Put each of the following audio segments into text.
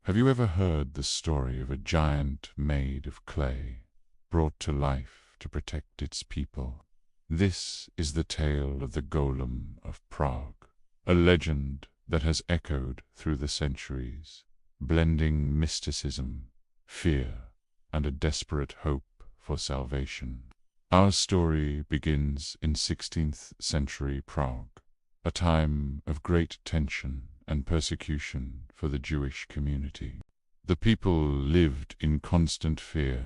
Have you ever heard the story of a giant made of clay, brought to life to protect its people? This is the tale of the Golem of Prague, a legend that has echoed through the centuries, blending mysticism, fear, and a desperate hope for salvation. Our story begins in 16th century Prague, a time of great tension and persecution for the Jewish community. The people lived in constant fear,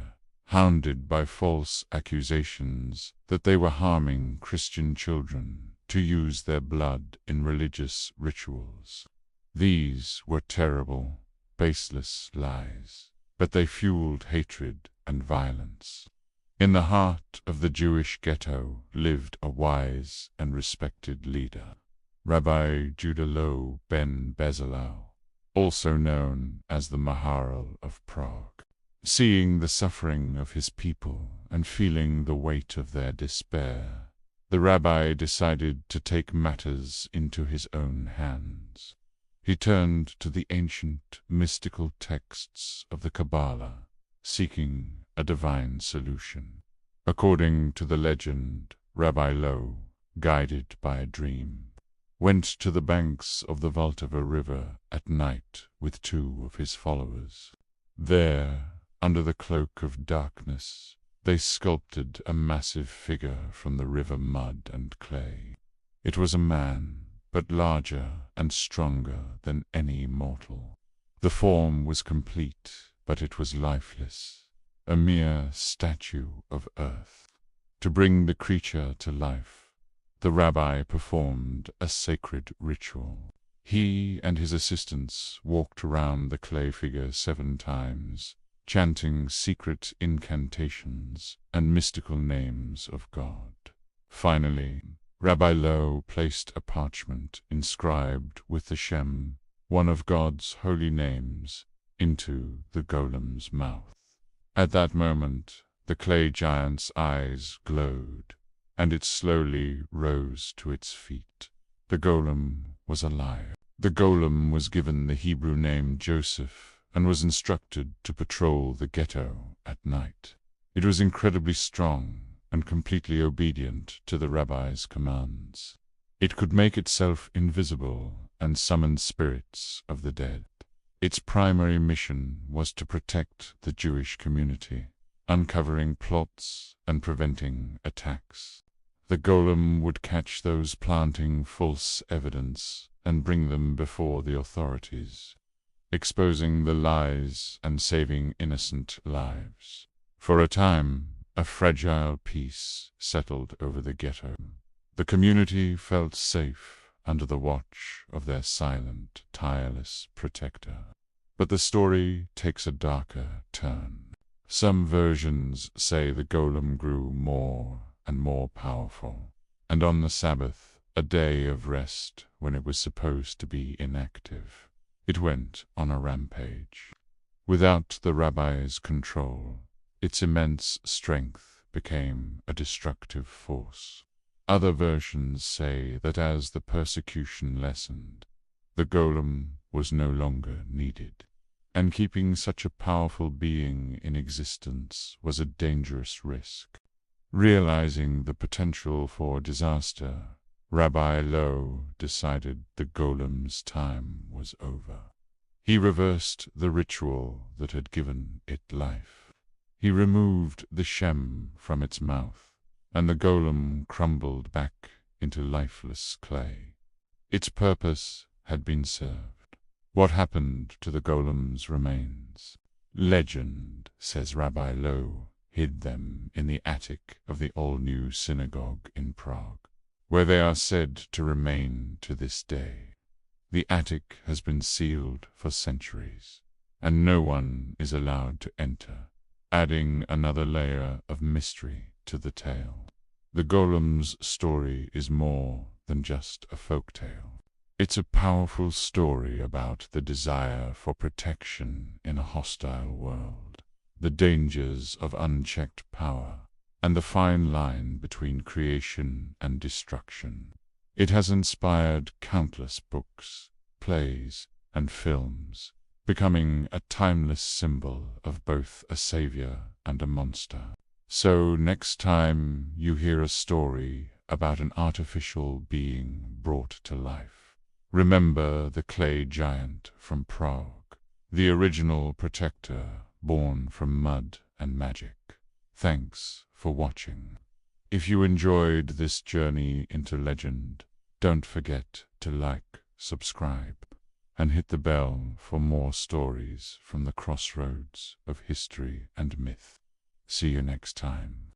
hounded by false accusations that they were harming Christian children to use their blood in religious rituals. These were terrible, baseless lies, but they fueled hatred and violence. In the heart of the Jewish ghetto lived a wise and respected leader, Rabbi Judah Loew ben Bezalel, also known as the Maharal of Prague. Seeing the suffering of his people and feeling the weight of their despair, the rabbi decided to take matters into his own hands. He turned to the ancient mystical texts of the Kabbalah, seeking a divine solution. According to the legend, Rabbi Loew, guided by a dream, went to the banks of the Vltava river at night with 2 of his followers. There, under the cloak of darkness, they sculpted a massive figure from the river mud and clay. It was a man, but larger and stronger than any mortal. The form was complete, but it was lifeless, a mere statue of earth. To bring the creature to life, the rabbi performed a sacred ritual. He and his assistants walked around the clay figure 7 times, chanting secret incantations and mystical names of God. Finally, Rabbi Loew placed a parchment inscribed with the Shem, one of God's holy names, into the golem's mouth. At that moment, the clay giant's eyes glowed, and it slowly rose to its feet. The golem was alive. The golem was given the Hebrew name Joseph and was instructed to patrol the ghetto at night. It was incredibly strong and completely obedient to the rabbi's commands. It could make itself invisible and summon spirits of the dead. Its primary mission was to protect the Jewish community, uncovering plots and preventing attacks. The golem would catch those planting false evidence and bring them before the authorities, exposing the lies and saving innocent lives. For a time, a fragile peace settled over the ghetto. The community felt safe under the watch of their silent, tireless protector. But the story takes a darker turn. Some versions say the golem grew more and more powerful, and on the Sabbath, a day of rest when it was supposed to be inactive, it went on a rampage. Without the rabbi's control, its immense strength became a destructive force. Other versions say that as the persecution lessened, the golem was no longer needed, and keeping such a powerful being in existence was a dangerous risk. Realizing the potential for disaster, Rabbi Loew decided the golem's time was over. He reversed the ritual that had given it life. He removed the Shem from its mouth, and the golem crumbled back into lifeless clay. Its purpose had been served. What happened to the golem's remains? Legend, says Rabbi Loew, hid them in the attic of the all-new synagogue in Prague, where they are said to remain to this day. The attic has been sealed for centuries, and no one is allowed to enter, adding another layer of mystery to the tale. The golem's story is more than just a folktale. It's a powerful story about the desire for protection in a hostile world, the dangers of unchecked power, and the fine line between creation and destruction. It has inspired countless books, plays, and films, becoming a timeless symbol of both a savior and a monster. So next time you hear a story about an artificial being brought to life, remember the clay giant from Prague, the original protector born from mud and magic. Thanks for watching. If you enjoyed this journey into legend, don't forget to like, subscribe, and hit the bell for more stories from the crossroads of history and myth. See you next time.